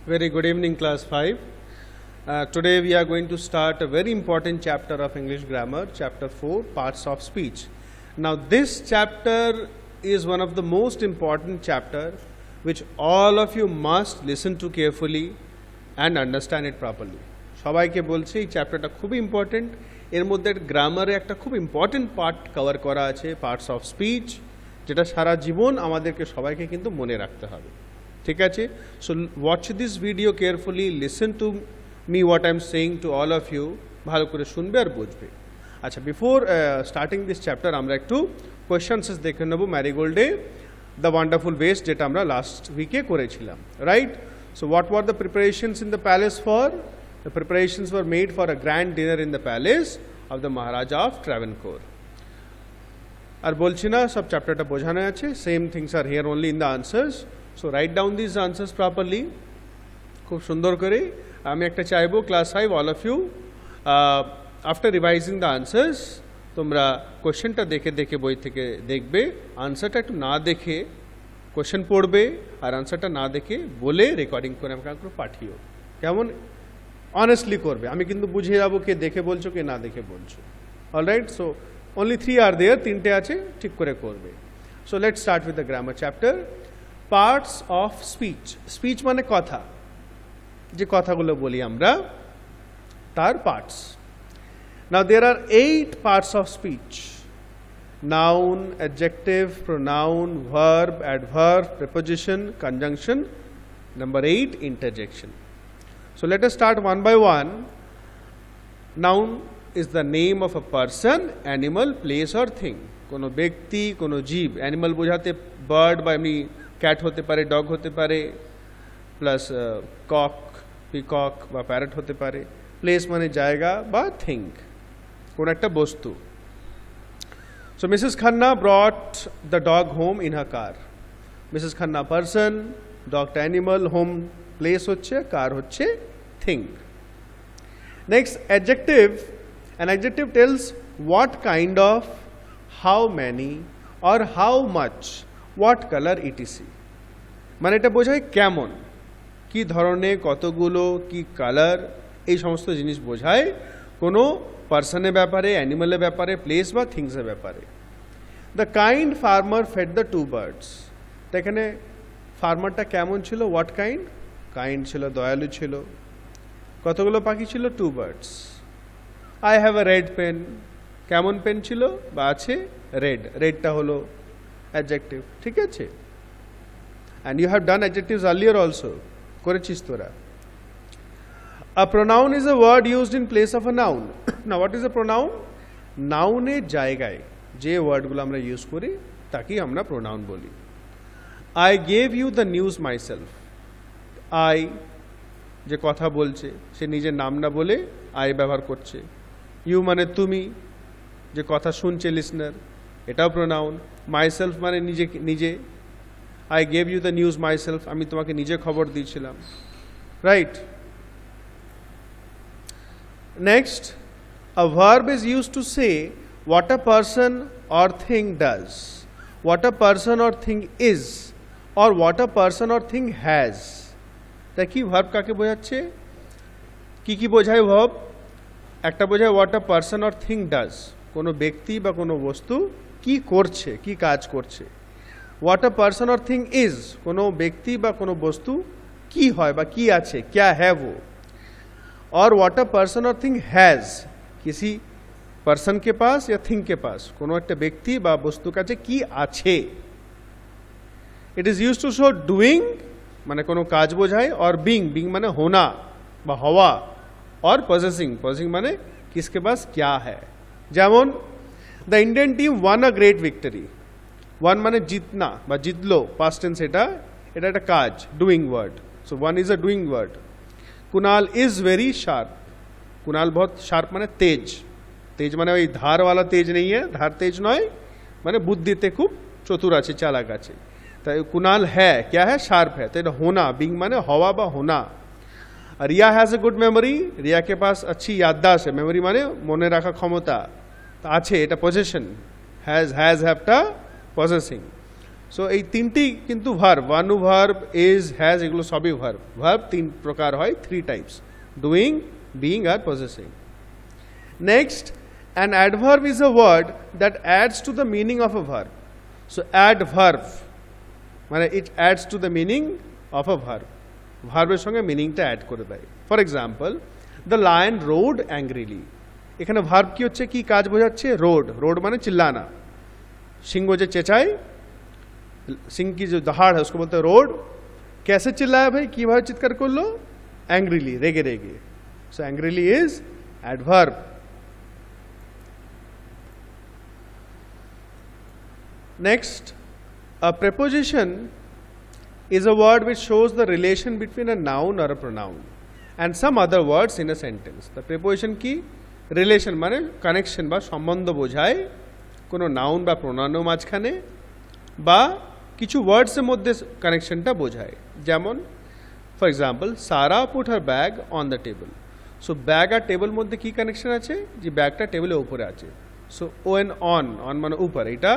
Very good evening, class 5. Today we are going to start a very important chapter of English grammar, chapter 4, parts of speech. Now this chapter is one of the most important chapter which all of you must listen to carefully and understand it properly. সবাইকে বলছি এই চ্যাপ্টারটা খুবই important. এর মধ্যে গ্রামারে একটা খুব important part cover করা আছে, পার্টস অফ স্পিচ, যেটা সারা জীবন আমাদেরকে সবাইকে কিন্তু মনে রাখতে হবে। ঠিক আছে? So watch this video carefully, listen to me what I am saying to all of you, ভালো করে শুনবে আর বুঝবে। আচ্ছা, বিফোর স্টার্টিং দিস চ্যাপ্টার আমরা একটু কোয়েশ্চেন্স দেখে নেব ম্যারিগোল্ডে দ্য ওয়ান্ডারফুল বেস, যেটা আমরা লাস্ট উইকে করেছিলাম, right? So what were the preparations in the palace for? The preparations were made for a grand dinner in the palace of the Maharaja of Travancore. আর বলছি না, সব চ্যাপ্টারটা বোঝানো আছে, same things are here only in the answers. So write down this answers properly, খুব সুন্দর করে। আমি একটা চাইবো class 5 all of you, after revising the answers তোমরা কোয়েশ্চেনটা দেখে দেখে বই থেকে দেখবে, আনসারটা একটু না দেখে কোয়েশ্চেন পড়বে, আর আনসারটা না দেখে বলে রেকর্ডিং করে আমাকে একটু পাঠিও। কেমন? অনেস্টলি করবে, আমি কিন্তু বুঝে যাবো কে দেখে বলছো কে না দেখে বলছো। Alright, so only 3 are there, 3টে আছে, ঠিক করে করবে। So let's start with the grammar chapter, parts of speech. Speech মানে কথা, যে কথাগুলো বলি আমরা তার parts. Now there are 8 parts of speech: noun, adjective, pronoun, verb, adverb, preposition, conjunction, number 8 interjection. So let us start one by one. Noun is the name of a person, animal, place or thing. কোনো ব্যক্তি, কোনো জীব। Animal বোঝাতে bird বা এমনি cat হতে পারে, dog হতে পারে, প্লাস কক, পিকক বা প্যারট হতে পারে। প্লেস মানে জায়গা বা থিং, কোনো একটা বস্তু। So Mrs. Khanna brought the dog home in her car. Mrs. Khanna person, dog animal, home place হচ্ছে, কার হচ্ছে thing. Next adjective. An adjective tells what kind of, how many or how much, what colour etc. মানে এটা বোঝায় কেমন, কি ধরনের, কতগুলো, কি কালার, এই সমস্ত জিনিস বোঝায় কোনো পার্সনের ব্যাপারে, অ্যানিমালের ব্যাপারে, প্লেস বা থিংসের ব্যাপারে। The kind farmer fed the 2 birds. তো এখানে ফার্মারটা কেমন ছিল, হোয়াট কাইন্ড, কাইন্ড ছিল, দয়ালু ছিল। কতগুলো পাখি ছিল, 2 birds. I have a red pen, কেমন পেন ছিল বা আছে, রেড। রেডটা হলো অ্যাডজেক্টিভ, ঠিক আছে? And you have done adjectives earlier also, করেছিস তোরা। A pronoun is a word used in place of a noun. না, হোয়াট ইজ এ প্রোনাউন? নাউনের জায়গায় যে ওয়ার্ডগুলো আমরা ইউজ করি তাকেই আমরা প্রোনাউন বলি। I gave you the news myself. I যে কথা বলছে, সে নিজের নাম না বলে আই ব্যবহার করছে। ইউ মানে তুমি, যে কথা শুনছে লিসনার, এটাও প্রোনাউন। মাই সেলফ মানে নিজে। I gave you the news myself, আমি তোমাকে নিজে খবর দিয়েছিলাম, right? Next, a verb is use to say what a person or thing does, what a person or thing is, or what a person or thing has. তা কি verb কাকে বোঝাচ্ছে, কি কি বোঝায় ভার্ব? একটা বোঝায় what a person or thing does, কোনো ব্যক্তি বা কোনো বস্তু কি করছে, কি কাজ করছে। What a person or thing is, কোনো ব্যক্তি বা কোনো বস্তু কি হয় বা কি আছে, ক্যা হ্যাঁ वो। और व्हाट अ पर्सन और थिंग हैज, किसी पर्सन के पास या थिंग के पास কোনো একটা ব্যক্তি বা বস্তুর কাছে কি আছে। It is use to show doing, মানে কোনো কাজ বোঝায়, और बीइंग, बीइंग মানে होना বা হওয়া, और পজেসিং, পজেসিং মানে किसके पास क्या है। যেমন the Indian team won a great victory. Won মানে জিতনা বা জিতলো, পাস্ট টেন্স, এটা একটা কাজ, doing word. So won is a doing word. Kunal is very sharp. Kunal बहुत শার্প মানে তেজ। তেজ মানে ওই ধারওয়ালা তেজ নেই, ধার তেজ নয়, মানে বুদ্ধিতে খুব চতুর আছে, চালাক আছে। তাই কুনাল হ্যাঁ, क्या है, শার্প है। তো এটা হোনা, বিং মানে হওয়া বা হোনা। Riya has a good memory. Riya কে পাস अच्छी याददाश्त है। মেমোরি মানে মনে রাখা ক্ষমতা আছে, এটা পজেশন। হ্যাজ হ্যাভটা পজেসিং। সো এই তিনটি কিন্তু ভার্ব, ওয়ানু ভার্ব, ইজ, হ্যাজ, এগুলো সবই ভার্ব। ভার্ব তিন প্রকার হয়, 3 টাইপস, ডুইং, বিইং আর possessing. Next, an adverb is a word that adds to the meaning of a verb. So adverb মানে it adds to the meaning of a verb, ভার্বের সঙ্গে মিনিংটা অ্যাড করে দেয়। For example, the lion road angrily, এখানে verb কি হচ্ছে, কি কাজ বোঝাচ্ছে, রোড। রোড মানে চিল্লানা, সিংহ যে চেঁচায়, সিংহ की जो दहाड़ है उसको बोलते हैं रोड। कैसे चिल्लाया भाई, কিভাবে চিৎকার করলো, অ্যাংরিলি, রেগে রেগে। So angrily is adverb. Next, a preposition is a word which shows the relation between a noun or a pronoun and some other words in a sentence. The preposition কি, relation মানে connection বা সম্বন্ধ বোঝায় কোনো noun বা প্রোনাউনের মাঝখানে, বা কিছু ওয়ার্ডসের মধ্যে কানেকশনটা বোঝায়। যেমন for example, Sara put her bag on the table. So bag আর টেবল মধ্যে কি কানেকশন আছে, যে ব্যাগটা টেবিলের উপরে আছে। সো ওয়েন অন, অন মানে উপর, এটা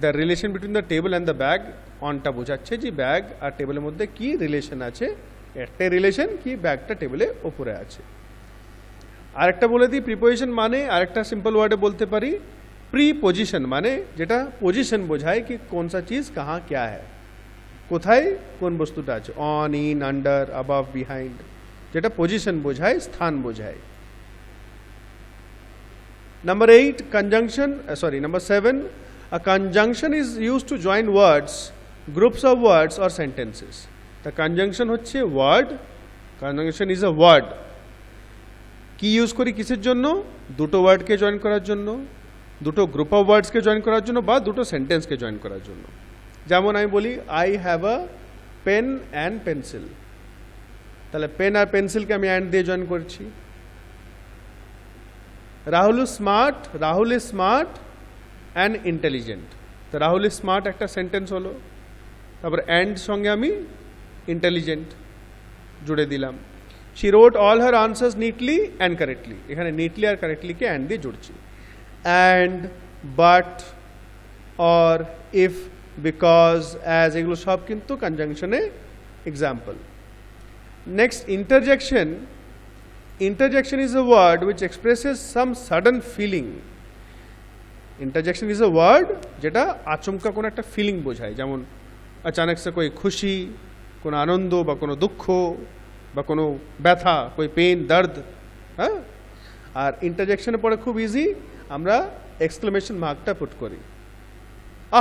the relation between the table and the bag, অনটা বোঝাচ্ছে যে ব্যাগ আর টেবিলের মধ্যে কি রিলেশন আছে, একটাই রিলেশন কি ব্যাগটা টেবিলের উপরে আছে। আরেকটা বলে দিই, প্রিপোজিশন মানে আরেকটা সিম্পল ওয়ার্ডে বলতে পারি, প্রিপোজিশন মানে যেটা পজিশন বোঝায় কি কোন সা চিজ কাহা ক্যা হ্যায়, কোথায় কোন বস্তুটা আছে, on, in, under, above, behind, যেটা পজিশন বোঝায়, স্থান বোঝায়। Number 8, conjunction, number 7, a conjunction is used to join words, groups of words or sentences. The conjunction হচ্ছে word, conjunction is a word. কি ইউজ করি কিসের জন্য, দুটো ওয়ার্ডকে জয়েন করার জন্য, দুটো গ্রুপ অফ ওয়ার্ডসকে জয়েন করার জন্য, বা দুটো সেন্টেন্সকে জয়েন করার জন্য। যেমন আমি বলি, I have a pen and pencil, তাহলে পেন আর পেন্সিলকে আমি অ্যান্ড দিয়ে জয়েন করছি। Rahul smart, Rahul is smart and intelligent, তো রাহুল ইজ স্মার্ট একটা সেন্টেন্স হলো, তারপর অ্যান্ড সঙ্গে আমি ইন্টেলিজেন্ট জুড়ে দিলাম। She wrote all her answers neatly and correctly, এখানে নিটলি আর কারেক্টলিকে অ্যান্ড দিয়ে জুড়ছি। And, but, or, if, because, as, এগুলো সব কিন্তু কনজাংশনে example. Next, interjection. Interjection is a word which expresses some sudden feeling. Interjection is a word যেটা আচমকা কোনো একটা ফিলিং বোঝায়, যেমন अचानक से कोई খুশি, কোনো আনন্দ বা কোনো দুঃখ বা কোনো ব্যথা, কোই পেন, দর্দ। হ্যাঁ, আর ইন্টারজেকশনে পড়ে খুব ইজি, আমরা এক্সক্লেমেশন মার্কটা পুট করি,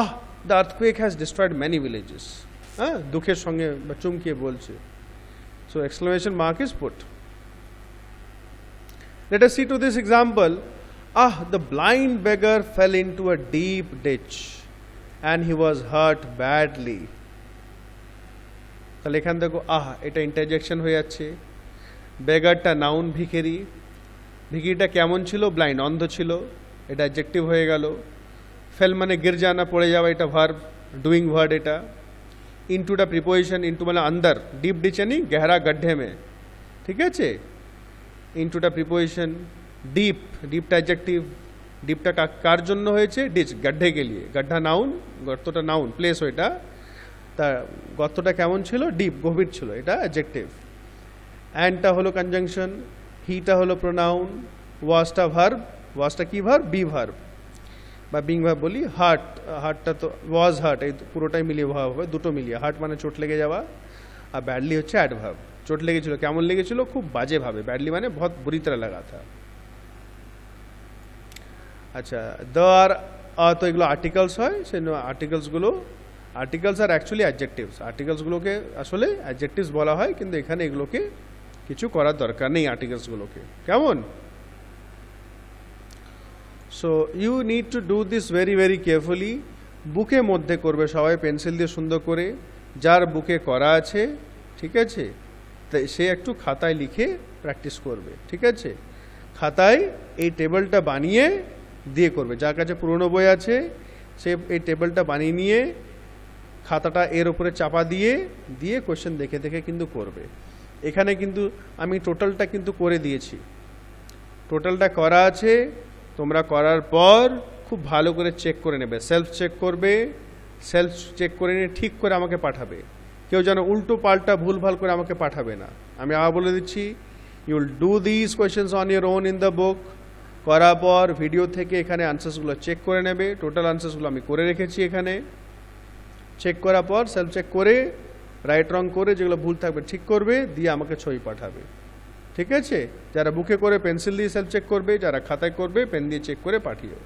ah the earthquake has destroyed many villages, হ্যাঁ, দুঃখের সঙ্গে বা চমকিয়ে বলছে। So exclamation mark is put. Let us see to this example. Ah, the blind beggar fell into a deep ditch and he was hurt badly. তাহলে এখান দেখো, আহ এটা ইন্টারজেকশন হয়ে যাচ্ছে। বেগারটা নাউন, ভিখারি, ভিখারিটা কেমন ছিল, ব্লাইন্ড, অন্ধ ছিল, এটা অ্যাডজেক্টিভ হয়ে গেল। ফেল মানে গির জানা, পড়ে যাওয়া, এটা ভার্ব, ডুইং ভার্ব এটা। ইনটুটা প্রিপোজিশন, ইনটু মানে अंदर, ডিপ ডিচ यानी गहरा गड्ढे में, ঠিক আছে। ইনটুটা প্রিপোজিশন, ডিপ, ডিপটা অ্যাডজেক্টিভ, ডিপটা কার জন্য হয়েছে, ডিচ, গड्ढे के लिए, গड्ढा নাউন, গর্তটা নাউন, প্লেস ওইটা, তা গর্তটা কেমন ছিল, ডিপ, গভীর ছিল, এটা অ্যাডজেক্টিভ। অ্যান্ডটা হলো কনজাংশন, হিটা হলো প্রোনাউন, ওয়াজটা ভার্ব, ওয়াজটা কি ভার্ব, বি ভার্ব বা বিং ভার্ব বলি। হার্ট, হার্টটা তো ওয়াজ হার্ট, এই পুরোটাই মিলিয়ে ভার্ব হবে, দুটো মিলিয়ে। হার্ট মানে চোট লেগে যাওয়া, আর ব্যাডলি হচ্ছে অ্যাডভার্ব। চোট লেগেছিল, কেমন লেগেছিল, খুব বাজেভাবে, ব্যাডলি মানে বহুত বুরি तरह लगा था। আচ্ছা, দ আর তো এগুলো আর্টিকেলস হয়, সেই আর্টিকেলসগুলো, আর্টিকেলস আর অ্যাকচুয়ালি অ্যাডজেক্টিভস, আর্টিকেলসগুলোকে আসলে অ্যাডজেক্টিভস বলা হয়, কিন্তু এখানে এগুলোকে কিছু করার দরকার নেই আর্টিকেলসগুলোকে, কেমন। So you need to do this very very carefully. বুকে মধ্যে করবে সবাই, পেন্সিল দিয়ে সুন্দর করে, যার বুকে করা আছে, ঠিক আছে, তাই সে একটু খাতায় লিখে প্র্যাকটিস করবে, ঠিক আছে। খাতায় এই টেবিলটা বানিয়ে দিয়ে করবে, যার কাছে পুরনো বই আছে সে এই টেবিলটা বানিয়ে নিয়ে খাতাটা এর উপরে চাপা দিয়ে দিয়ে কোশ্চেন দেখে দেখে কিন্তু করবে। এখানে কিন্তু আমি টোটালটা কিন্তু করে দিয়েছি, টোটালটা করা আছে। তোমরা করার পর খুব ভালো করে চেক করে নেবে, সেলফ চেক করবে, সেলফ চেক করে নিয়ে ঠিক করে আমাকে পাঠাবে, কেউ যেন উল্টো পাল্টা ভুলভাল করে আমাকে পাঠাবে না। আমি আবার বলে দিচ্ছি, you will do this questions on your own in the book. করার পর ভিডিও থেকে এখানে আনসার্সগুলো চেক করে নেবে। টোটাল আনসার্সগুলো আমি করে রেখেছি এখানে। চেক করার পর সেলফ চেক করে রাইট রং করে যেগুলো ভুল থাকবে ঠিক করবে, দিয়ে আমাকে ছবি পাঠাবে। ঠিক আছে? যারা বুকে করে পেন্সিল দিয়ে সেলফ চেক করবে, যারা খাতায় করবে পেন দিয়ে চেক করে পাঠিও।